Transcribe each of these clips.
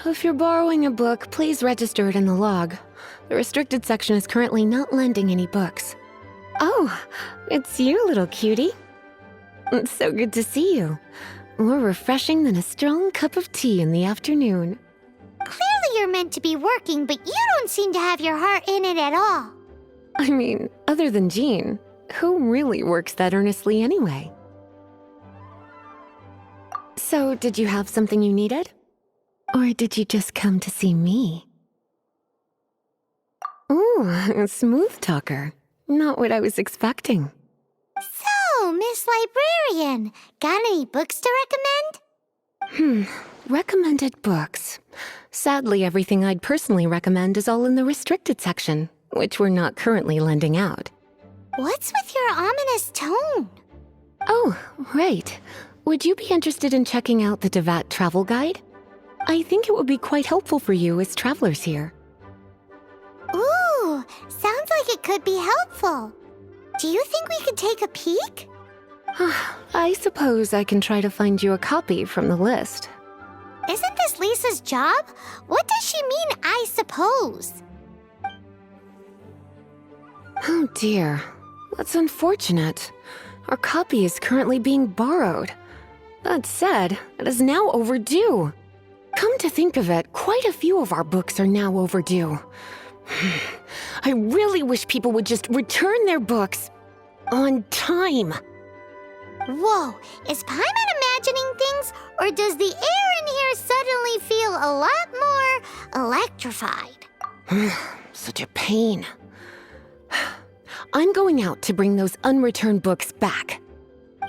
If you're borrowing a book, please register it in the log. The restricted section is currently not lending any books. Oh, it's you, little cutie. It's so good to see you. More refreshing than a strong cup of tea in the afternoon. Clearly you're meant to be working, but you don't seem to have your heart in it at all. I mean, other than Jean, who really works that earnestly anyway? So, did you have something you needed? Or did you just come to see me? Ooh, a smooth talker. Not what I was expecting. So, Miss Librarian, got any books to recommend? Recommended books. Sadly, everything I'd personally recommend is all in the restricted section, which we're not currently lending out. What's with your ominous tone? Oh, right. Would you be interested in checking out the Devat travel guide? I think it would be quite helpful for you as travelers here. Ooh, sounds like it could be helpful. Do you think we could take a peek? I suppose I can try to find you a copy from the list. Isn't this Lisa's job? What does she mean, I suppose? Oh dear, that's unfortunate. Our copy is currently being borrowed. That said, it is now overdue. Come to think of it, quite a few of our books are now overdue. I really wish people would just return their books on time. Whoa, is Paimon imagining things, or does the air in here suddenly feel a lot more electrified? Such a pain. I'm going out to bring those unreturned books back.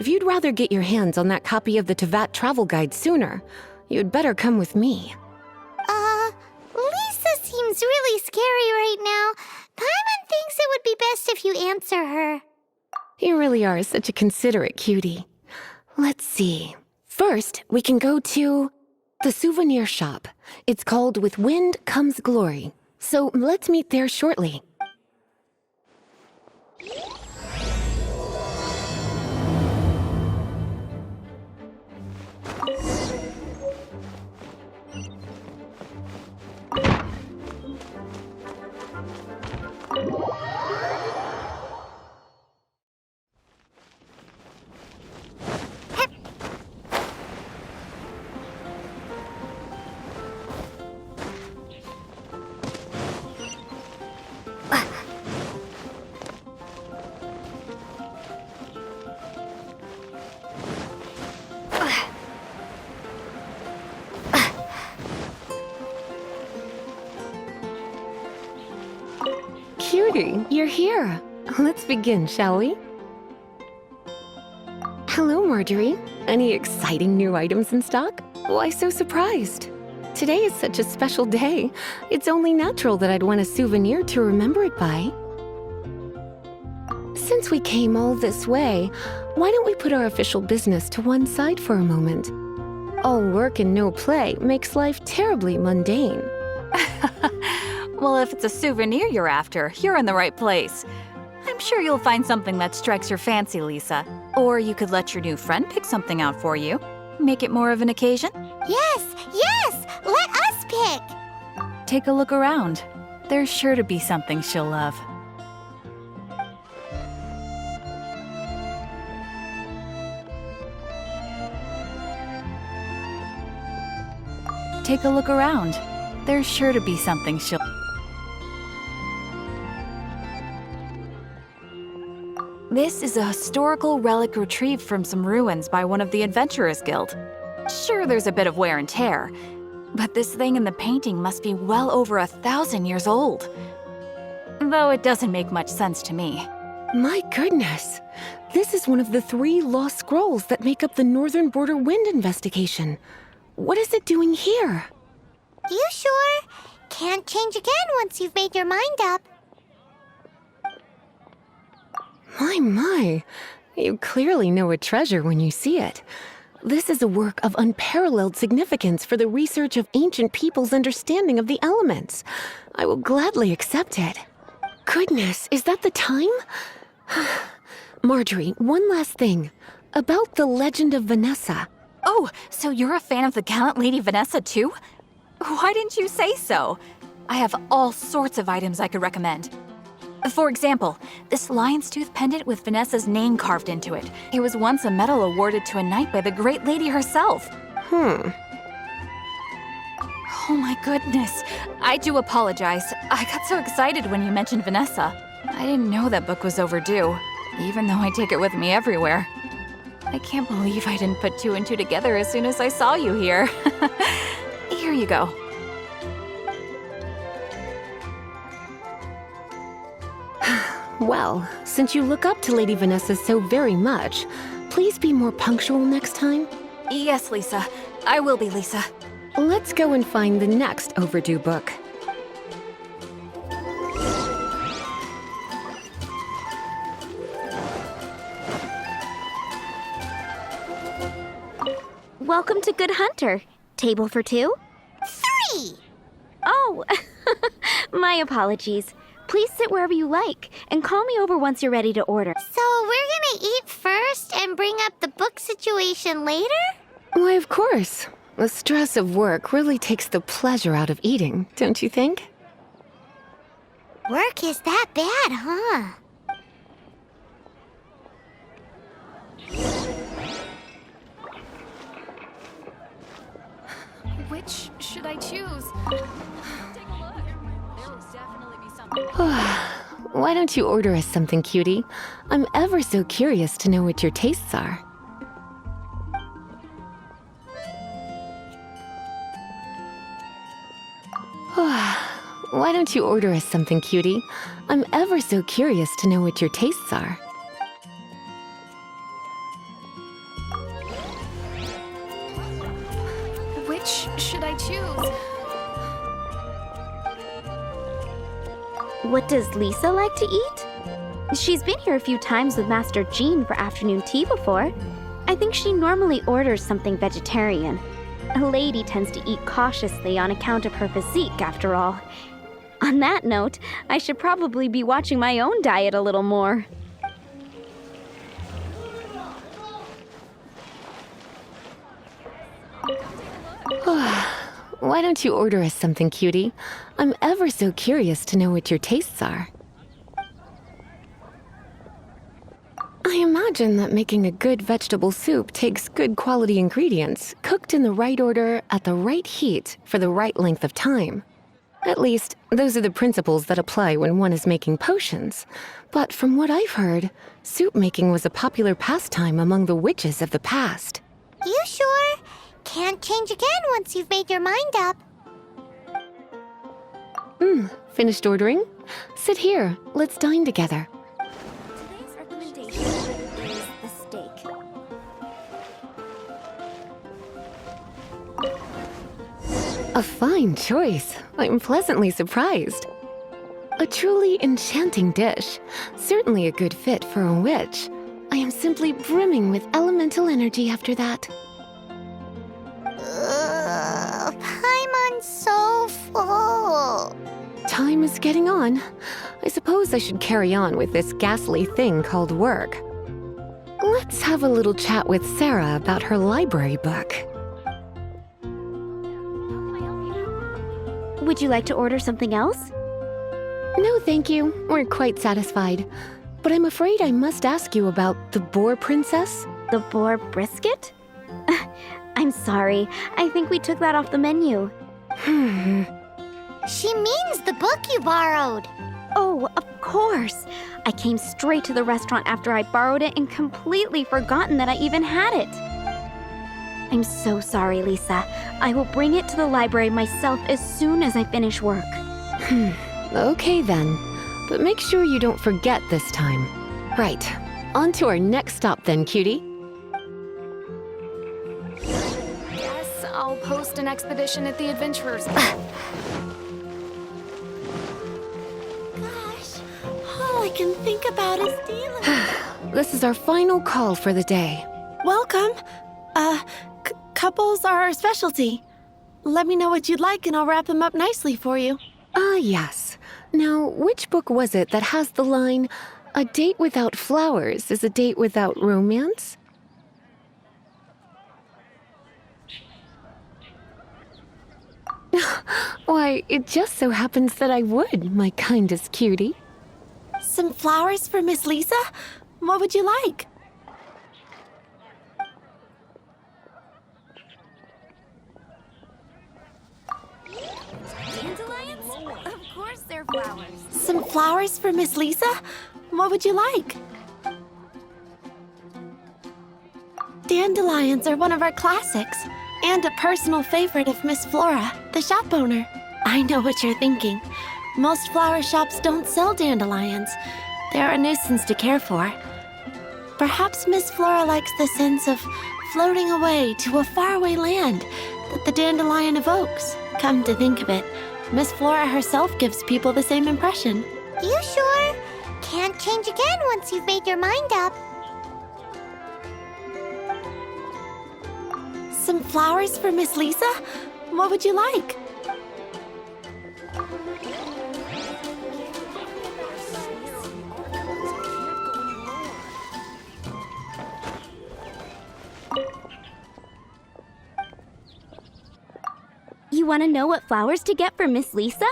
If you'd rather get your hands on that copy of the Tevat travel guide sooner, you'd better come with me. Lisa seems really scary right now. Paimon thinks it would be best if you answer her. You really are such a considerate cutie. Let's see. First, we can go to the souvenir shop. It's called With Wind Comes Glory. So let's meet there shortly. Cutie, you're here. Let's begin, shall we? Hello, Marjorie. Any exciting new items in stock? Why so surprised? Today is such a special day. It's only natural that I'd want a souvenir to remember it by. Since we came all this way, why don't we put our official business to one side for a moment? All work and no play makes life terribly mundane. Well, if it's a souvenir you're after, you're in the right place. I'm sure you'll find something that strikes your fancy, Lisa. Or you could let your new friend pick something out for you. Make it more of an occasion. Yes, let us pick. Take a look around. There's sure to be something she'll love. Take a look around. There's sure to be something she'll... This is a historical relic retrieved from some ruins by one of the Adventurers Guild. Sure, there's a bit of wear and tear, but this thing in the painting must be well over 1,000 years old. Though it doesn't make much sense to me. My goodness! This is one of the 3 lost scrolls that make up the Northern Border Wind investigation. What is it doing here? You sure? Can't change again once you've made your mind up. My. You clearly know a treasure when you see it. This is a work of unparalleled significance for the research of ancient people's understanding of the elements. I will gladly accept it. Goodness, is that the time? Marjorie, one last thing. About the legend of Vanessa. Oh, so you're a fan of the gallant Lady Vanessa too? Why didn't you say so? I have all sorts of items I could recommend. For example, this lion's tooth pendant with Vanessa's name carved into it. It was once a medal awarded to a knight by the great lady herself. Oh my goodness. I do apologize. I got so excited when you mentioned Vanessa. I didn't know that book was overdue, even though I take it with me everywhere. I can't believe I didn't put two and two together as soon as I saw you here. Here you go. Well, since you look up to Lady Vanessa so very much, please be more punctual next time. Yes, Lisa. I will be, Lisa. Let's go and find the next overdue book. Welcome to Good Hunter. Table for two? 3! Oh, my apologies. Please sit wherever you like, and call me over once you're ready to order. So we're gonna eat first and bring up the book situation later? Why, of course. The stress of work really takes the pleasure out of eating, don't you think? Work is that bad, huh? Which should I choose? Take a look. There will definitely be something. Why don't you order us something, cutie? I'm ever so curious to know what your tastes are. Why don't you order us something, cutie? I'm ever so curious to know what your tastes are. Which should I choose? What does Lisa like to eat? She's been here a few times with Master Jean for afternoon tea before. I think she normally orders something vegetarian. A lady tends to eat cautiously on account of her physique, after all. On that note, I should probably be watching my own diet a little more. Why don't you order us something, cutie? I'm ever so curious to know what your tastes are. I imagine that making a good vegetable soup takes good quality ingredients, cooked in the right order, at the right heat, for the right length of time. At least, those are the principles that apply when one is making potions. But from what I've heard, soup making was a popular pastime among the witches of the past. You sure? Can't change again once you've made your mind up. Finished ordering? Sit here. Let's dine together. Today's recommendation is the steak. A fine choice. I'm pleasantly surprised. A truly enchanting dish. Certainly a good fit for a witch. I am simply brimming with elemental energy after that. Paimon's so full. Time is getting on. I suppose I should carry on with this ghastly thing called work. Let's have a little chat with Sarah about her library book. Would you like to order something else? No, thank you. We're quite satisfied. But I'm afraid I must ask you about the Boar Princess. The boar brisket? I'm sorry. I think we took that off the menu. She means the book you borrowed. Oh, of course. I came straight to the restaurant after I borrowed it and completely forgotten that I even had it. I'm so sorry, Lisa. I will bring it to the library myself as soon as I finish work. Okay then. But make sure you don't forget this time. Right. On to our next stop then, cutie. Yes, I'll post an expedition at the Adventurers. Gosh, all I can think about is dealing. This is our final call for the day. Welcome. Couples are our specialty. Let me know what you'd like and I'll wrap them up nicely for you. Yes. Now, which book was it that has the line, "A date without flowers is a date without romance"? Why, it just so happens that I would, my kindest cutie. Some flowers for Miss Lisa? What would you like? Dandelions? Of course they're flowers. Some flowers for Miss Lisa? What would you like? Dandelions are one of our classics, and a personal favorite of Miss Flora, the shop owner. I know what you're thinking. Most flower shops don't sell dandelions. They're a nuisance to care for. Perhaps Miss Flora likes the sense of floating away to a faraway land that the dandelion evokes. Come to think of it, Miss Flora herself gives people the same impression. You sure? Can't change again once you've made your mind up. Some flowers for Miss Lisa? What would you like? You want to know what flowers to get for Miss Lisa?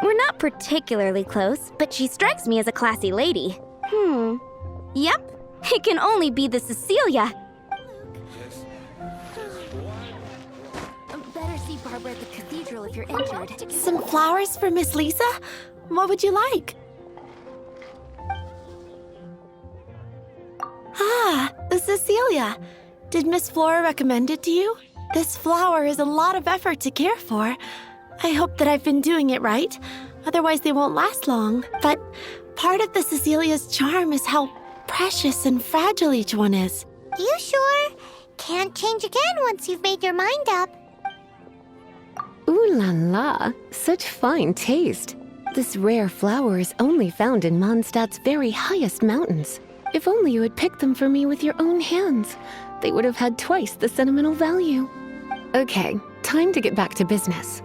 We're not particularly close, but she strikes me as a classy lady. Yep, it can only be the Cecilia. Better see Barbara at the cathedral if you're injured. Some flowers for Miss Lisa? What would you like? Ah, the Cecilia. Did Miss Flora recommend it to you? This flower is a lot of effort to care for. I hope that I've been doing it right. Otherwise, they won't last long. But part of the Cecilia's charm is how precious and fragile each one is. You sure? Can't change again once you've made your mind up. Ooh la la, such fine taste. This rare flower is only found in Mondstadt's very highest mountains. If only you had picked them for me with your own hands, they would have had twice the sentimental value. Okay, time to get back to business.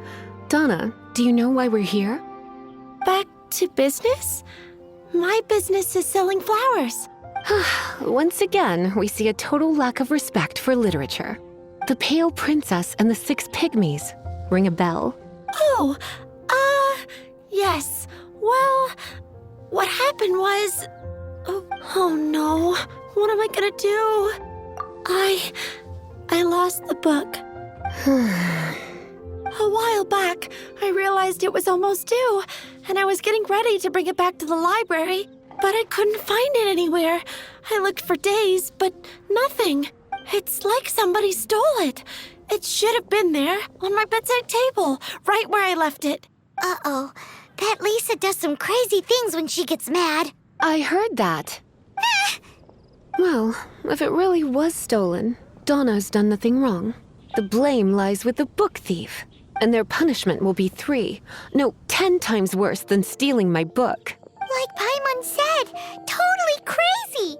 Donna, do you know why we're here? Back to business? My business is selling flowers. Once again, we see a total lack of respect for literature. The Pale Princess and the Six Pygmies. Ring a bell? Oh, yes. Well, what happened was... Oh no, what am I gonna do? I lost the book. A while back, I realized it was almost due, and I was getting ready to bring it back to the library, but I couldn't find it anywhere. I looked for days, but nothing. It's like somebody stole it. It should have been there, on my bedside table, right where I left it. Uh-oh. That Lisa does some crazy things when she gets mad. I heard that. Well, if it really was stolen, Donna's done nothing wrong. The blame lies with the book thief, and their punishment will be 10 times worse than stealing my book. Like Paimon said, totally crazy.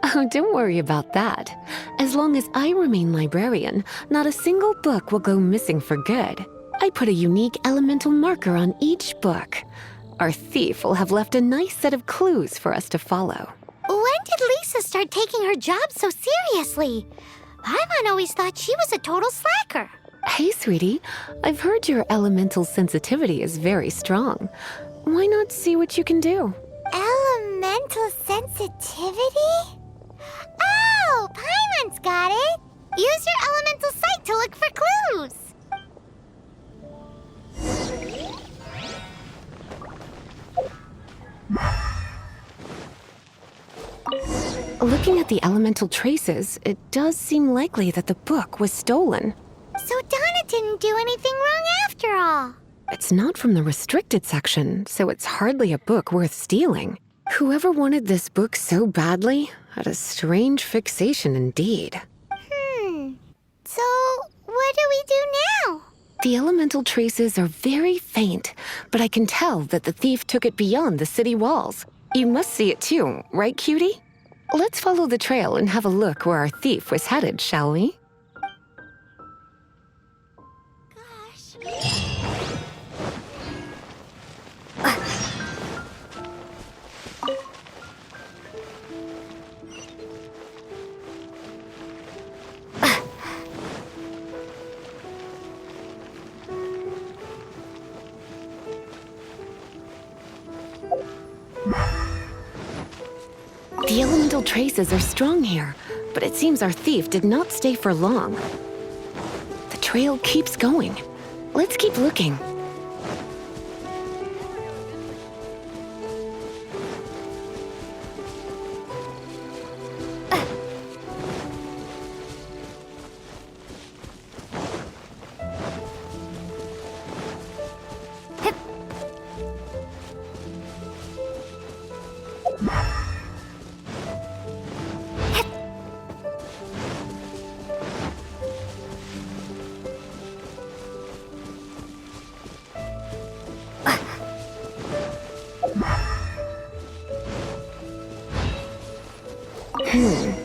Oh, don't worry about that. As long as I remain librarian, not a single book will go missing for good. I put a unique elemental marker on each book. Our thief will have left a nice set of clues for us to follow. When did Lisa start taking her job so seriously? Paimon always thought she was a total slacker. Hey, sweetie, I've heard your elemental sensitivity is very strong. Why not see what you can do? Elemental sensitivity? Oh, Paimon's got it. Use your elemental sight to look for clues. Looking at the elemental traces, it does seem likely that the book was stolen. So Donna didn't do anything wrong after all. It's not from the restricted section, so it's hardly a book worth stealing. Whoever wanted this book so badly had a strange fixation indeed. So what do we do now? The elemental traces are very faint, but I can tell that the thief took it beyond the city walls. You must see it too, right, cutie? Let's follow the trail and have a look where our thief was headed, shall we? The elemental traces are strong here, but it seems our thief did not stay for long. The trail keeps going. Let's keep looking.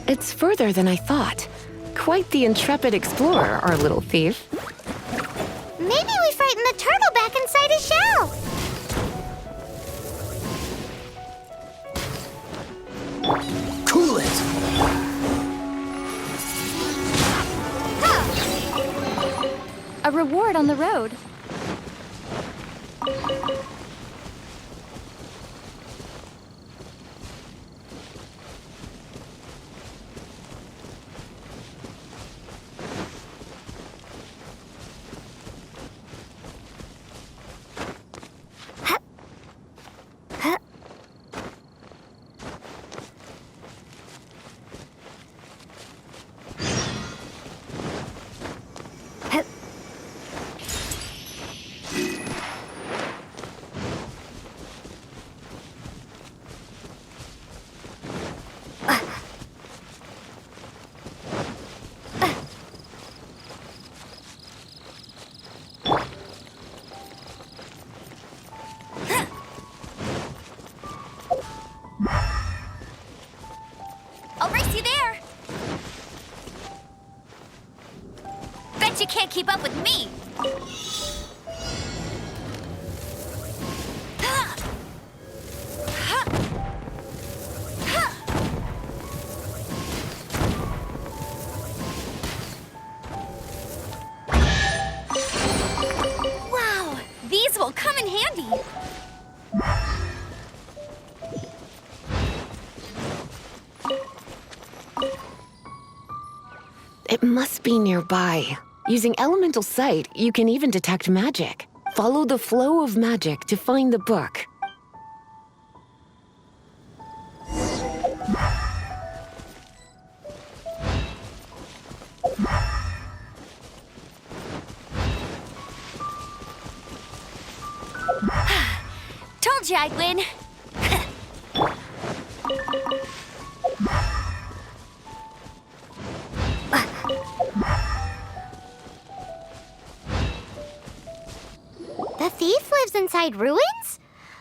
It's further than I thought. Quite the intrepid explorer, our little thief. Maybe we frightened the turtle back inside his shell. Cool it! A reward on the road. I'll race you there! Bet you can't keep up with me! Wow! These will come in handy! It must be nearby. Using elemental sight, you can even detect magic. Follow the flow of magic to find the book. Told you I'd win! The thief lives inside ruins?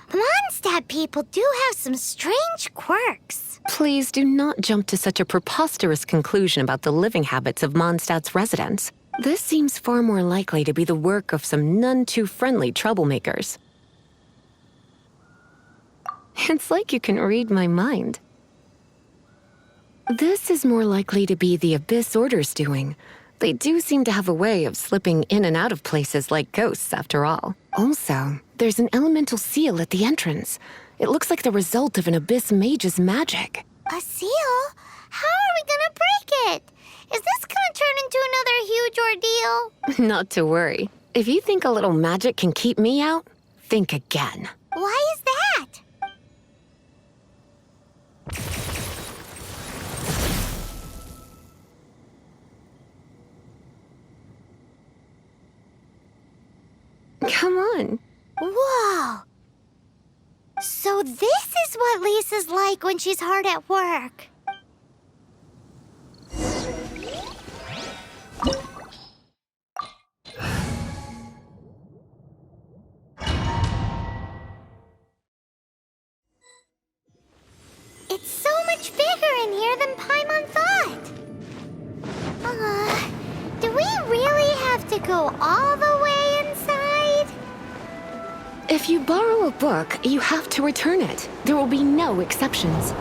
Mondstadt people do have some strange quirks. Please do not jump to such a preposterous conclusion about the living habits of Mondstadt's residents. This seems far more likely to be the work of some none too friendly troublemakers. It's like you can read my mind. This is more likely to be the Abyss Order's doing. They do seem to have a way of slipping in and out of places like ghosts, after all. Also, there's an elemental seal at the entrance. It looks like the result of an Abyss mage's magic. A seal? How are we gonna break it? Is this gonna turn into another huge ordeal? Not to worry. If you think a little magic can keep me out, think again. Why is that? Come on. Whoa! So this is what Lisa's like when she's hard at work. It's so much bigger in here than Paimon thought. Do we really have to go all the way inside? If you borrow a book, you have to return it. There will be no exceptions.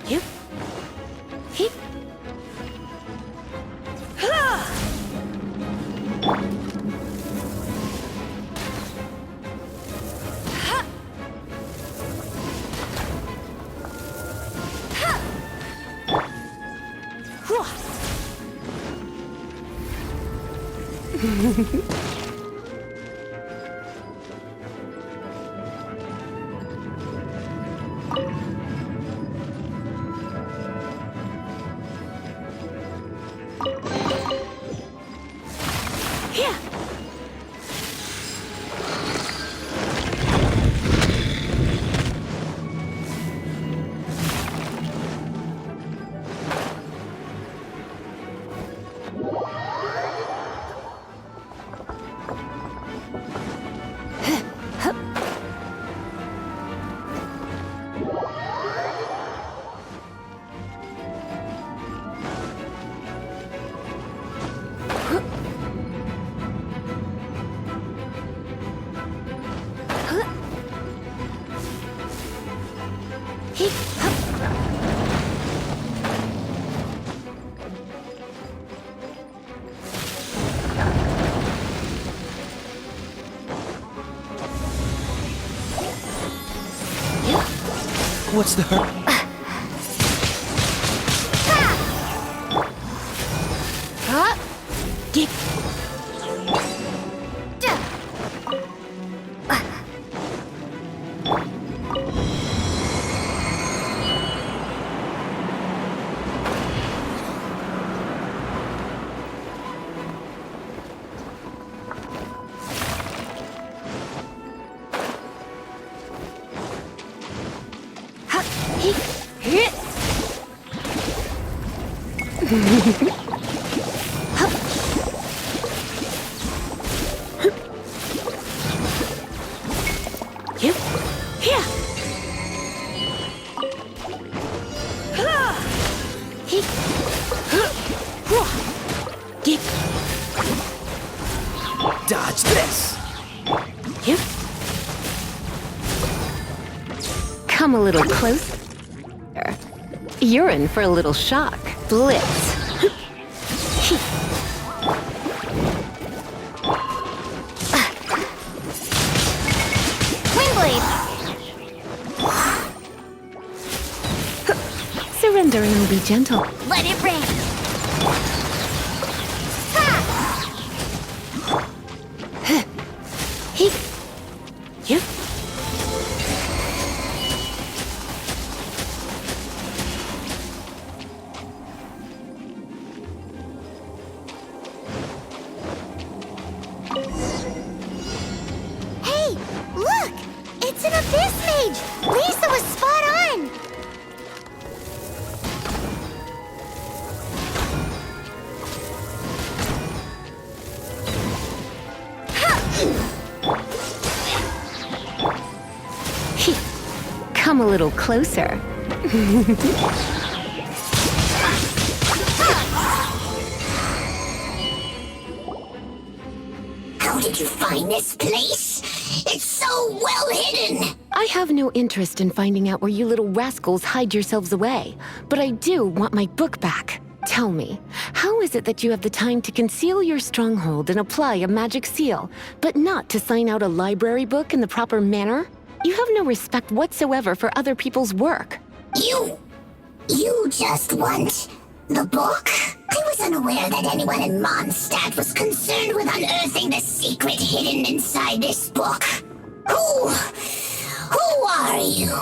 Yep. Hip. Yeah. What's the hurt? Get. Yep. Here. Get. Dodge this! Yep. Come a little closer. You're in for a little shock. Blitz. Surrender and be gentle. Let it rain. Yep. Hey, look! It's an abyss mage! Lisa was spot on! Come a little closer. How did you find this place? It's so well hidden! I have no interest in finding out where you little rascals hide yourselves away, but I do want my book back. Tell me, how is it that you have the time to conceal your stronghold and apply a magic seal, but not to sign out a library book in the proper manner? You have no respect whatsoever for other people's work. You just want the book? I was unaware that anyone in Mondstadt was concerned with unearthing the secret hidden inside this book. Who are you?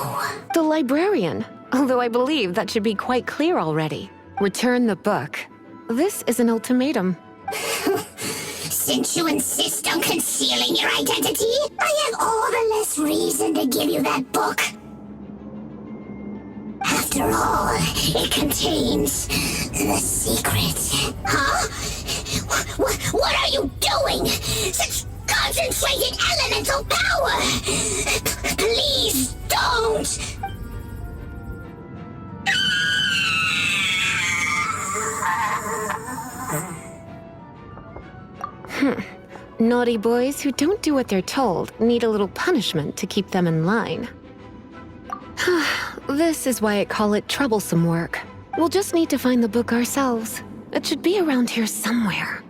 The librarian, although I believe that should be quite clear already. Return the book. This is an ultimatum. Since you insist on concealing your identity, I have all the less reason to give you that book. After all, it contains the secret. Huh? What are you doing? Such concentrated elemental power! Please don't! Naughty boys who don't do what they're told need a little punishment to keep them in line. This is why I call it troublesome work. We'll just need to find the book ourselves. It should be around here somewhere.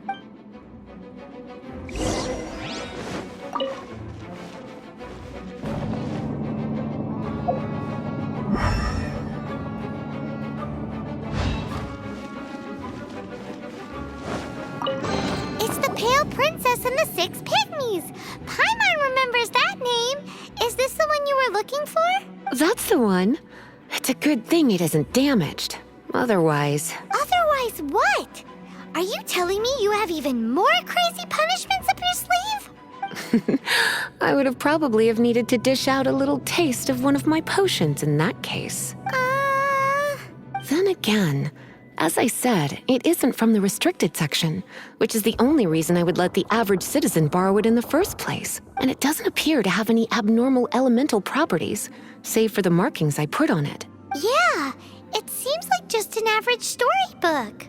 It's the Pale Princess and the Six Pygmies. Paimon remembers that name. Is this the one you were looking for? That's the one. It's a good thing it isn't damaged. Otherwise... Otherwise what? Are you telling me you have even more crazy punishments up your sleeve? I would have probably have needed to dish out a little taste of one of my potions in that case. Then again, as I said, it isn't from the restricted section, which is the only reason I would let the average citizen borrow it in the first place. And it doesn't appear to have any abnormal elemental properties, save for the markings I put on it. Yeah, it seems like just an average storybook.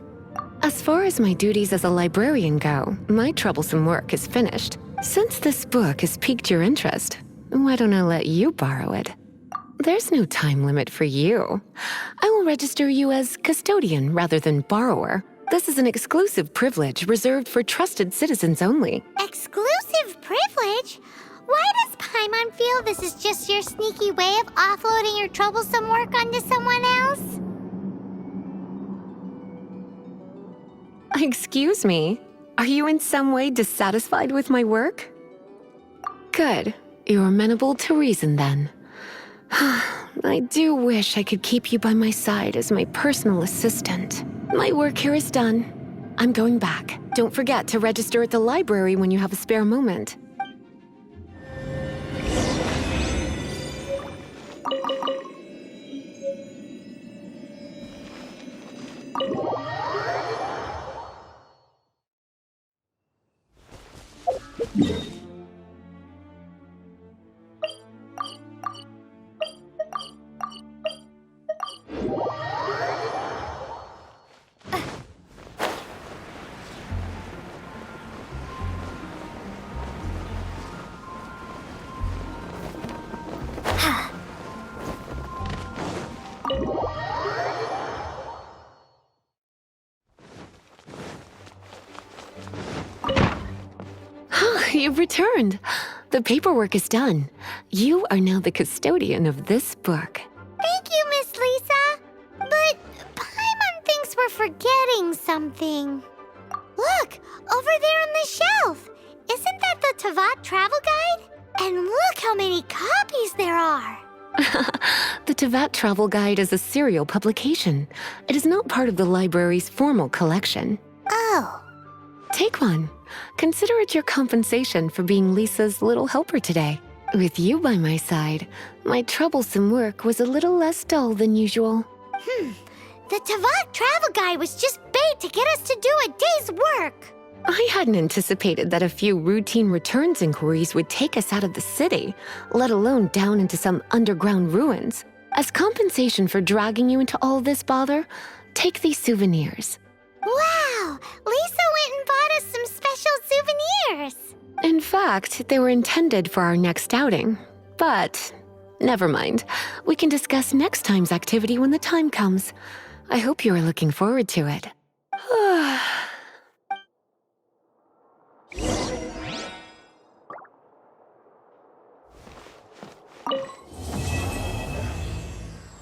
As far as my duties as a librarian go, my troublesome work is finished. Since this book has piqued your interest, why don't I let you borrow it? There's no time limit for you. I will register you as custodian rather than borrower. This is an exclusive privilege reserved for trusted citizens only. Exclusive privilege? Why does Paimon feel this is just your sneaky way of offloading your troublesome work onto someone else? Excuse me, are you in some way dissatisfied with my work? Good, you're amenable to reason then. I do wish I could keep you by my side as my personal assistant. My work here is done. I'm going back. Don't forget to register at the library when you have a spare moment. You've returned. The paperwork is done. You are now the custodian of this book. Thank you, Miss Lisa. But Paimon thinks we're forgetting something. Look, over there on the shelf. Isn't that the Teyvat travel guide? And look how many copies there are. The Teyvat Travel Guide is a serial publication. It is not part of the library's formal collection. Oh. Take one. Consider it your compensation for being Lisa's little helper today. With you by my side, my troublesome work was a little less dull than usual. The Teyvat travel guide was just bait to get us to do a day's work. I hadn't anticipated that a few routine returns inquiries would take us out of the city, let alone down into some underground ruins. As compensation for dragging you into all this bother, take these souvenirs. Wow! Lisa went and bought us some special souvenirs. In fact, they were intended for our next outing. But never mind. We can discuss next time's activity when the time comes. I hope you are looking forward to it.